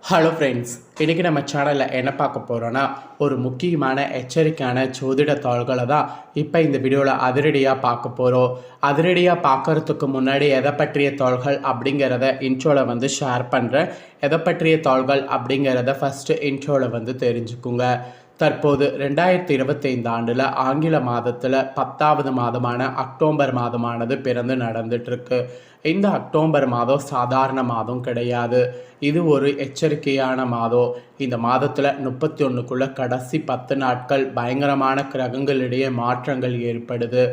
Hello friends, இன்றைக்கி நம்ம சேனலில் என்ன பார்க்க போகிறோன்னா ஒரு முக்கியமான எச்சரிக்கையான ஜோதிட தாள்களை தான் இப்போ இந்த வீடியோவில் அதிரடியாக பார்க்க போகிறோம். அதிரடியாக பார்க்குறதுக்கு முன்னாடி எதை பற்றிய தாள்கள் அப்படிங்கிறத இன்ட்ரோவில் ஷேர் பண்ணுறேன். எதை பற்றிய தாள்கள் அப்படிங்கிறத ஃபஸ்ட்டு இன்ட்ரோவில் தெரிஞ்சுக்குங்க. தற்போது 2025 ஆண்டில் ஆங்கில மாதத்தில் 10வது மாதமான அக்டோபர் மாதமானது பிறந்து நடந்துட்டுருக்கு. இந்த அக்டோபர் மாதம் சாதாரண மாதம் கிடையாது. இது ஒரு எச்சரிக்கையான மாதம். இந்த மாதத்தில் 31க்குள்ள கடைசி 10 நாட்கள் பயங்கரமான கிரகங்களிடையே மாற்றங்கள் ஏற்படுது.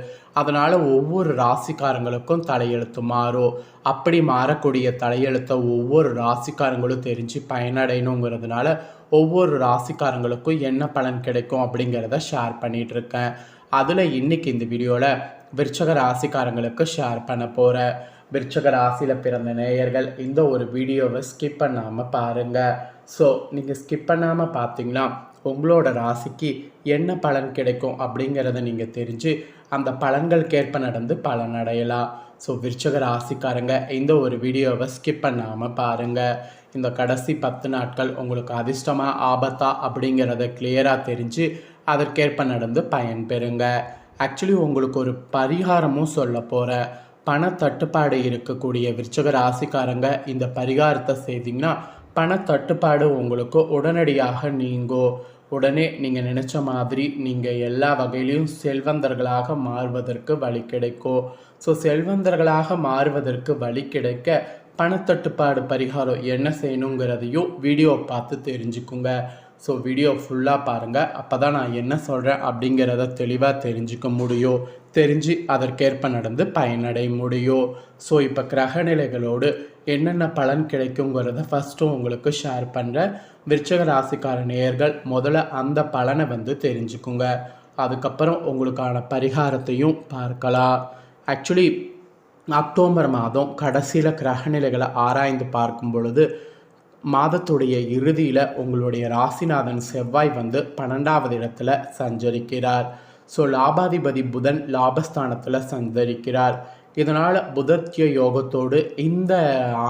அதனால் ஒவ்வொரு ராசிக்காரங்களுக்கும் தலையெழுத்து மாறும். அப்படி மாறக்கூடிய தலையெழுத்தை ஒவ்வொரு ராசிக்காரங்களும் தெரிஞ்சு பயனடையணுங்கிறதுனால ஒவ்வொரு ராசிக்காரங்களுக்கும் என்ன பலன் கிடைக்கும் அப்படிங்கிறத ஷேர் பண்ணிகிட்ருக்கேன். அதில் இன்றைக்கி இந்த வீடியோவில் விருச்சக ராசிக்காரங்களுக்கு ஷேர் பண்ண போகிறேன். விருச்சக ராசியில் பிறந்த நேயர்கள் இந்த ஒரு வீடியோவை ஸ்கிப் பண்ணாமல் பாருங்கள். ஸோ நீங்கள் ஸ்கிப் பண்ணாமல் பார்த்தீங்கன்னா உங்களோட ராசிக்கு என்ன பலன் கிடைக்கும் அப்படிங்கிறத நீங்கள் தெரிஞ்சு அந்த பலன்களுக்கேற்ப நடந்து பலன் அடையலாம். ஸோ விருச்சக ராசிக்காரங்க இந்த ஒரு வீடியோவை ஸ்கிப் பண்ணாமல் பாருங்கள். இந்த கடைசி 10 நாட்கள் உங்களுக்கு அதிர்ஷ்டமாக ஆபத்தா அப்படிங்கிறத கிளியராக தெரிஞ்சு அதற்கேற்ப நடந்து பயன் பெறுங்க. ஆக்சுவலி உங்களுக்கு ஒரு பரிகாரமும் சொல்ல போகிறேன். பணத்தட்டுப்பாடு இருக்கக்கூடிய விருச்சக ராசிக்காரங்க இந்த பரிகாரத்தை செய்தீங்கன்னா பணத்தட்டுப்பாடு உங்களுக்கு உடனடியாக நீங்கும். உடனே நீங்கள் நினச்ச மாதிரி நீங்கள் எல்லா வகையிலையும் செல்வந்தர்களாக மாறுவதற்கு வழி கிடைக்கும். ஸோ செல்வந்தர்களாக மாறுவதற்கு வழி கிடைக்க பணத்தட்டுப்பாடு பரிகாரம் என்ன செய்யணுங்கிறதையும் வீடியோ பார்த்து தெரிஞ்சுக்குங்க. ஸோ வீடியோ ஃபுல்லாக பாருங்கள். அப்போ தான் நான் என்ன சொல்கிறேன் அப்படிங்கிறத தெளிவாக தெரிஞ்சுக்க முடியும். தெரிஞ்சு அதற்கேற்ப நடந்து பயனடைய முடியும். ஸோ இப்போ கிரகநிலைகளோடு என்னென்ன பலன் கிடைக்குங்கிறத ஃபஸ்ட்டும் உங்களுக்கு ஷேர் பண்ணுறேன். விருச்சக ராசிக்கார நேயர்கள் முதல்ல அந்த பலனை தெரிஞ்சுக்குங்க. அதுக்கப்புறம் உங்களுக்கான பரிகாரத்தையும் பார்க்கலாம். ஆக்சுவலி அக்டோபர் மாதம் கடைசியில் கிரகநிலைகளை ஆராய்ந்து பார்க்கும் பொழுது மாதத்துடைய இறுதியில் உங்களுடைய ராசிநாதன் செவ்வாய் 12வது இடத்துல சஞ்சரிக்கிறார். ஸோ லாபாதிபதி புதன் லாபஸ்தானத்தில் சஞ்சரிக்கிறார். இதனால் புதத்திய யோகத்தோடு இந்த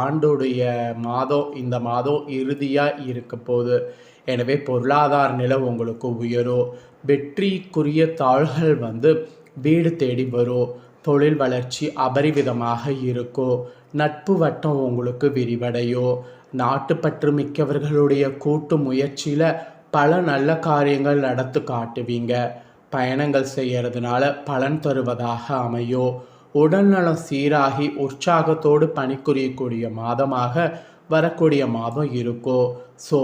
ஆண்டுடைய இந்த மாதம் இறுதியாக இருக்க போகுது. எனவே பொருளாதார நிலை உங்களுக்கு உயரும். வெற்றிக்குரிய தாள்கள் வீடு தேடி வரும். தொழில் வளர்ச்சி அபரிவிதமாக இருக்கும். நட்பு வட்டம் உங்களுக்கு விரிவடையும். நாட்டுப்பற்று மிக்கவர்களுடைய கூட்டு முயற்சியில் பல நல்ல காரியங்கள் நடத்து காட்டுவீங்க. பயணங்கள் செய்கிறதுனால பலன் தருவதாக அமையும். உடல்நலம் சீராகி உற்சாகத்தோடு பணிபுரியக்கூடிய மாதமாக வரக்கூடிய மாதம் இருக்கும். ஸோ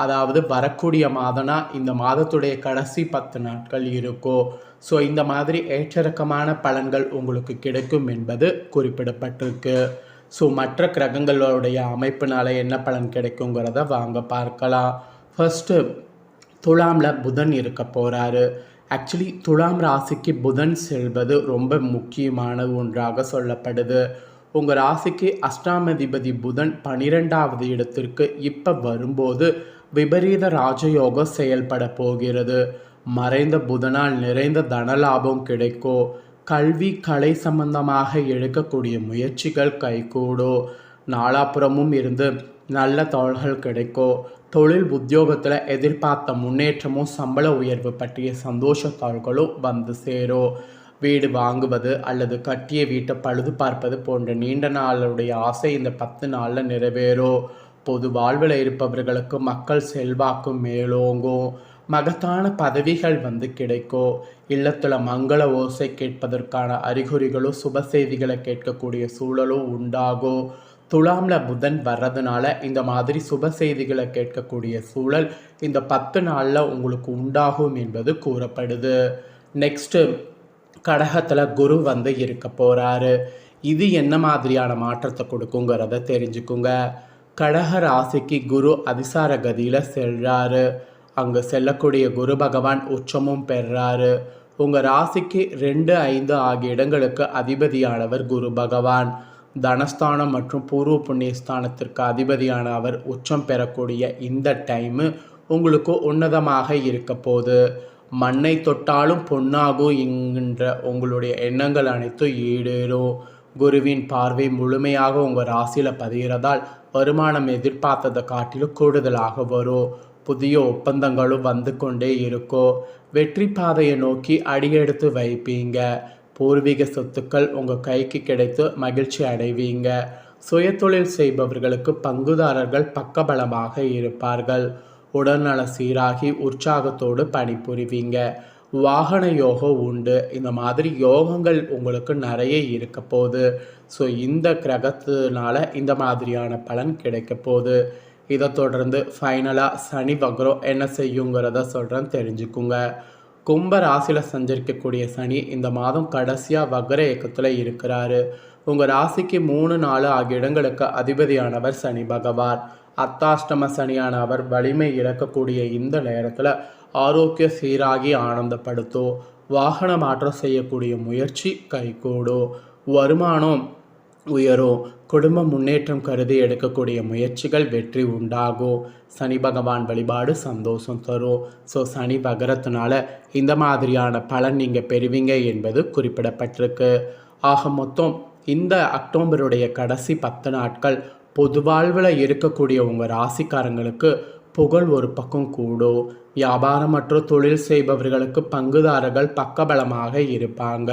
அதாவது வரக்கூடிய மாதம்னா இந்த மாதத்துடைய கடைசி 10 நாட்கள் இருக்கும். ஸோ இந்த மாதிரி ஏற்றிறக்கமான பலன்கள் உங்களுக்கு கிடைக்கும் என்பது குறிப்பிடப்பட்டிருக்கு. ஸோ மற்ற கிரகங்களுடைய அமைப்பினால் என்ன பலன் கிடைக்குங்கிறத வாங்க பார்க்கலாம். ஃபஸ்ட்டு துலாமில் புதன் இருக்க போகிறாரு. ஆக்சுவலி துலாம் ராசிக்கு புதன் செல்வது ரொம்ப முக்கியமான ஒன்றாக சொல்லப்படுது. உங்கள் ராசிக்கு அஷ்டாமதிபதி புதன் 12வது இடத்திற்கு இப்போ வரும்போது விபரீத ராஜயோகம் செயல்பட போகிறது. மறைந்த புதனால் நிறைந்த தனலாபம் கிடைக்கும். கல்வி கலை சம்பந்தமாக எடுக்கக்கூடிய முயற்சிகள் கைகூடும். நாலாபுறமும் இருந்து நல்ல தாள்கள் கிடைக்கும். தொழில் உத்தியோகத்தில் எதிர்பார்த்த முன்னேற்றமும் சம்பள உயர்வு பற்றிய சந்தோஷ தாள்களும் சேரும். வீடு வாங்குவது அல்லது கட்டிய வீட்டை பழுது பார்ப்பது போன்ற நீண்ட நாளுடைய ஆசை இந்த 10 நாளில் நிறைவேறும். பொது வாழ்வில் இருப்பவர்களுக்கு மக்கள் செல்வாக்கும் மேலோங்கும். மகத்தான பதவிகள் கிடைக்கும். இல்லத்தில் மங்கள ஓசை கேட்பதற்கான அறிகுறிகளும் சுப செய்திகளை கேட்கக்கூடிய சூழலும் உண்டாகும். துலாமில் புதன் வர்றதுனால இந்த மாதிரி சுப செய்திகளை கேட்கக்கூடிய சூழல் இந்த 10 நாளில் உங்களுக்கு உண்டாகும் என்பது கூறப்படுது. நெக்ஸ்ட்டு கடகத்தில் குரு இருக்க போகிறாரு. இது என்ன மாதிரியான மாற்றத்தை கொடுக்குங்கிறத தெரிஞ்சுக்குங்க. கடக ராசிக்கு குரு அதிசார கதியில் செல்றாரு. அங்கே செல்லக்கூடிய குரு பகவான் உச்சமும் பெறாரு. உங்கள் ராசிக்கு 2, 5 ஆகிய இடங்களுக்கு அதிபதியானவர் குரு பகவான். தனஸ்தானம் மற்றும் பூர்வ புண்ணியஸ்தானத்திற்கு அதிபதியான அவர் உச்சம் பெறக்கூடிய இந்த டைமு உங்களுக்கு உன்னதமாக இருக்க போகுது. மண்ணை தொட்டாலும் பொன்னாகும் என்கின்ற உங்களுடைய எண்ணங்கள் அனைத்தும் ஈடேறும். குருவின் பார்வை முழுமையாக உங்கள் ராசியில் பதிகிறதால் வருமானம் எதிர்பார்த்ததை காட்டிலும் கூடுதலாக வரும். புதிய ஒப்பந்தங்களும் வந்து கொண்டே இருக்கும். வெற்றி பாதையை நோக்கி அடியெடுத்து வைப்பீங்க. பூர்வீக சொத்துக்கள் உங்கள் கைக்கு கிடைத்து மகிழ்ச்சி அடைவீங்க. சுயதொழில் செய்பவர்களுக்கு பங்குதாரர்கள் பக்கபலமாக இருப்பார்கள். உடல்நல சீராகி உற்சாகத்தோடு பணிபுரிவீங்க. வாகன யோகம் உண்டு. இந்த மாதிரி யோகங்கள் உங்களுக்கு நிறைய இருக்க போகுது. ஸோ இந்த கிரகத்தினால இந்த மாதிரியான பலன் கிடைக்க போகுது. இதை தொடர்ந்து ஃபைனலாக சனி வக்ரம் என்ன செய்யுங்கிறத சொல்கிறேன், தெரிஞ்சுக்குங்க. கும்ப ராசியில் சஞ்சரிக்கக்கூடிய சனி இந்த மாதம் கடைசியாக வக்ர இயக்கத்தில் இருக்கிறாரு. உங்கள் ராசிக்கு 3, 4 ஆகிய இடங்களுக்கு அதிபதியானவர் சனி பகவான். அர்த்தாஷ்டம சனியான அவர் வலிமை இழக்கக்கூடிய இந்த நேரத்தில் ஆரோக்கிய சீராகி ஆனந்தப்படுத்தும். வாகன மாற்றம் செய்யக்கூடிய முயற்சி கைகூடும். வருமானம் உயரும். குடும்ப முன்னேற்றம் கருதி எடுக்கக்கூடிய முயற்சிகள் வெற்றி உண்டாகும். சனி பகவான் வழிபாடு சந்தோஷம் தரும். ஸோ சனி வகரத்தினால இந்த மாதிரியான பலன் நீங்கள் பெறுவீங்க என்பது குறிப்பிடப்பட்டிருக்கு. ஆக மொத்தம் இந்த அக்டோபருடைய கடைசி 10 நாட்கள் பொது வாழ்வில் இருக்கக்கூடிய உங்கள் ராசிக்காரங்களுக்கு புகழ் ஒரு பக்கம் கூடும். வியாபாரம் மற்றும் தொழில் செய்பவர்களுக்கு பங்குதாரர்கள் பக்கபலமாக இருப்பாங்க.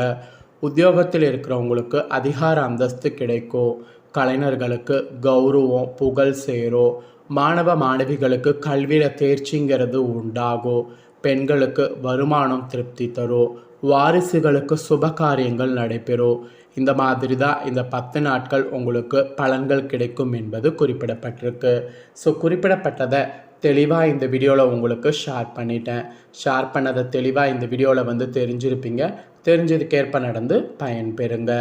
உத்தியோகத்தில் இருக்கிறவங்களுக்கு அதிகார அந்தஸ்து கிடைக்கும். கலைஞர்களுக்கு கௌரவம் புகழ் சேரும். மாணவ மாணவிகளுக்கு கல்வியில் தேர்ச்சிங்கிறது உண்டாகும். பெண்களுக்கு வருமானம் திருப்தி தரும். வாரிசுகளுக்கு சுப காரியங்கள் நடைபெறும். இந்த மாதிரி தான் இந்த 10 நாட்கள் உங்களுக்கு பலன்கள் கிடைக்கும் என்பது குறிப்பிடப்பட்டிருக்கு. ஸோ குறிப்பிடப்பட்டதை தெளிவாக இந்த வீடியோவில் உங்களுக்கு ஷேர் பண்ணிட்டேன். ஷேர் பண்ணதை தெளிவாக இந்த வீடியோவில் தெரிஞ்சிருப்பீங்க. தெரிஞ்சதுக்கேற்ப நடந்து பயன்பெறுங்க.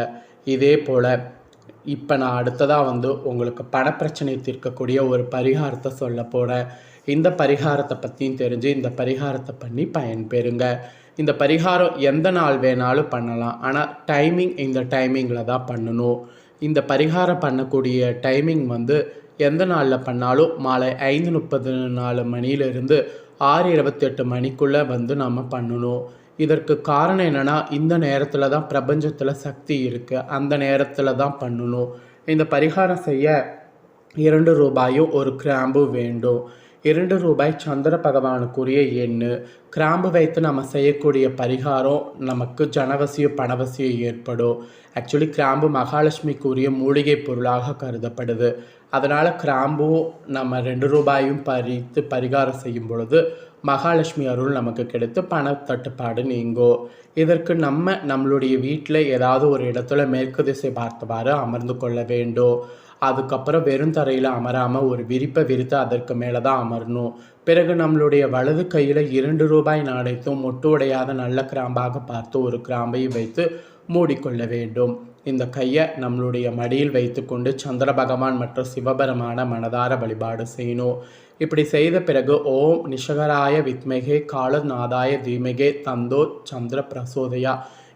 இதே போல் இப்போ நான் அடுத்ததாக உங்களுக்கு பணப்பிரச்சனை தீர்க்கக்கூடிய ஒரு பரிகாரத்தை சொல்ல போகிறேன். இந்த பரிகாரத்தை பற்றியும் தெரிஞ்சு இந்த பரிகாரத்தை பண்ணி பயன்பெறுங்க. இந்த பரிகாரம் எந்த நாள் வேணாலும் பண்ணலாம். ஆனால் இந்த டைமிங்கில் தான் பண்ணணும். இந்த பரிகாரம் பண்ணக்கூடிய டைமிங் எந்த நாளில் பண்ணாலும் மாலை 5:34 மணியிலிருந்து 6:28 மணிக்குள்ளே நம்ம பண்ணணும். இதற்கு காரணம் என்னென்னா, இந்த நேரத்தில் தான் பிரபஞ்சத்தில் சக்தி இருக்குது. அந்த நேரத்தில் தான் பண்ணணும். இந்த பரிகாரம் செய்ய 2 ரூபாயும் ஒரு கிராம்பு வேண்டும். 2 ரூபாய் சந்திர பகவானுக்குரிய எண்ணு. கிராம்பு வைத்து நம்ம செய்யக்கூடிய பரிகாரம் நமக்கு ஜனவசியம் பணவசியம் ஏற்படும். ஆக்சுவலி கிராம்பு மகாலட்சுமிக்குரிய மூலிகை பொருளாக கருதப்படுது. அதனால் கிராம்பு நம்ம 2 ரூபாயும் பறித்து பரிகாரம் செய்யும் பொழுது மகாலட்சுமி அருள் நமக்கு கிடைத்து பணத்தட்டுப்பாடு நீங்கும். இதற்கு நம்மளுடைய வீட்டில் ஏதாவது ஒரு இடத்துல மேற்கு திசை பார்த்தவாறு அமர்ந்து கொள்ள வேண்டும். அதுக்கப்புறம் வெறும் தரையில் அமராமல் ஒரு விரிப்பை விரித்து அதற்கு மேலே தான் அமரணும். பிறகு நம்மளுடைய வலது கையில் 2 ரூபாய் நாணயத்தும் மொட்டு உடையாத நல்ல கிராம்பாக பார்த்து ஒரு கிராம்பையும் வைத்து மூடிக்கொள்ள வேண்டும். இந்த கையை நம்மளுடைய மடியில் வைத்து கொண்டு சந்திர பகவான் மற்றும் சிவபெருமான மனதார வழிபாடு செய்யணும். இப்படி செய்த பிறகு ஓம் நிஷகராய வித்மகே காலநாதாய தீமகே தந்தோ சந்திர பிரசோதயா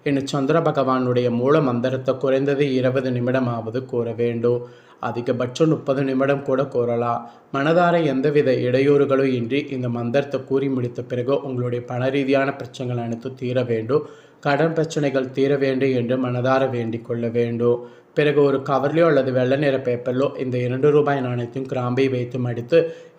என்னும் சந்திர பகவானுடைய மூல மந்திரத்தை குறைந்தது 20 நிமிடமாவது கூற வேண்டும். அதிகபட்சம் 30 நிமிடம் கூட கூறலாம். மனதார எந்தவித இடையூறுகளும் இன்றி இந்த மந்திரத்தை கூறி முடித்த பிறகு உங்களுடைய பண ரீதியான பிரச்சனைகள் அனைத்தும் தீர வேண்டும். கடன் பிரச்சனைகள் தீர வேண்டும் என்று மனதார வேண்டிக் கொள்ள வேண்டும். பிறகு ஒரு கவர்லையோ அல்லது வெள்ளை நிற பேப்பர்லோ இந்த 2 ரூபாய் நாணயத்தையும் கிராம்பை வைத்து மடித்து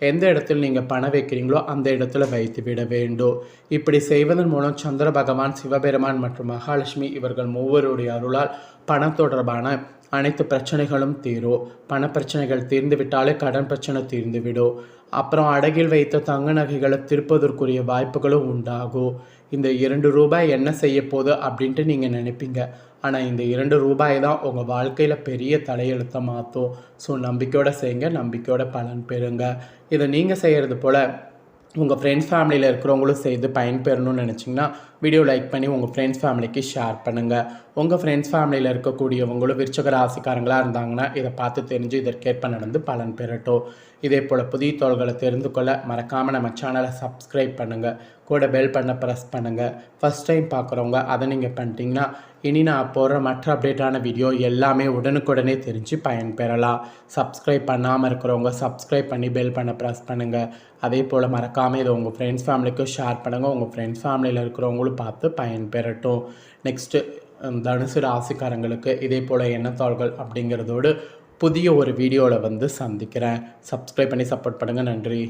எந்த இடத்தில் நீங்கள் பணம் வைக்கிறீங்களோ அந்த இடத்துல வைத்து விட வேண்டும். இப்படி செய்வதன் மூலம் சந்திர பகவான், சிவபெருமான் மற்றும் மகாலட்சுமி இவர்கள் மூவருடைய அருளால் பணம் தொடர்பான அனைத்து பிரச்சனைகளும் தீரும். பண பிரச்சனைகள் தீர்ந்து விட்டாலே கடன் பிரச்சனை தீர்ந்துவிடும். அப்புறம் அடகில் வைத்த தங்க நகைகளை திருப்பதற்குரிய வாய்ப்புகளும் உண்டாகும். இந்த 2 ரூபாய் என்ன செய்ய போகுது அப்படின்ட்டு நீங்கள் நினைப்பீங்க. ஆனால் இந்த 2 ரூபாய் தான் உங்கள் வாழ்க்கையில் பெரிய தலையெழுத்தை மாற்றும். ஸோ நம்பிக்கையோடு செய்யுங்க, நம்பிக்கையோட பலன் பெறுங்க. இதை நீங்கள் செய்கிறது போல் உங்கள் ஃப்ரெண்ட்ஸ் ஃபேமிலியில் இருக்கிறவங்களும் செய்து பயன்பெறணும்னு நினச்சிங்கன்னா வீடியோ லைக் பண்ணி உங்கள் ஃப்ரெண்ட்ஸ் ஃபேமிலிக்கு ஷேர் பண்ணுங்கள். உங்கள் ஃப்ரெண்ட்ஸ் ஃபேமிலியில் இருக்கக்கூடியவங்களும் விருச்சிக ராசிக்காரங்களாக இருந்தாங்கன்னா இதை பார்த்து தெரிஞ்சு இதற்கேற்ப நடந்து பலன் பெறட்டும். இதே போல் புதிய தோள்களை தெரிந்து கொள்ள மறக்காமல் நம்ம சேனலை சப்ஸ்கிரைப் பண்ணுங்கள். கூட பெல் பண்ண ப்ரெஸ் பண்ணுங்கள். ஃபஸ்ட் டைம் பார்க்குறவங்க அதை நீங்கள் பண்ணிட்டீங்கன்னா இனி நான் போடுற மற்ற அப்டேட்டான வீடியோ எல்லாமே உடனுக்குடனே தெரிஞ்சு பயன்பெறலாம். சப்ஸ்கிரைப் பண்ணாமல் இருக்கிறவங்க சப்ஸ்கிரைப் பண்ணி பெல் பண்ண ப்ரெஸ் பண்ணுங்கள். அதே போல் மறக்காமல் இதை உங்கள் ஃப்ரெண்ட்ஸ் ஃபேமிலிக்கும் ஷேர் பண்ணுங்கள். உங்கள் ஃப்ரெண்ட்ஸ் ஃபேமிலியில் இருக்கிறவங்களும் பார்த்து பயன்பெறட்டும். நெக்ஸ்ட்டு தனுசு ராசிக்காரங்களுக்கு இதே போல் எண்ணத்தாள்கள் அப்படிங்கிறதோடு புதிய ஒரு வீடியோவில் வந்து சந்திக்கிறேன். சப்ஸ்கிரைப் பண்ணி சப்போர்ட் பண்ணுங்கள். நன்றி.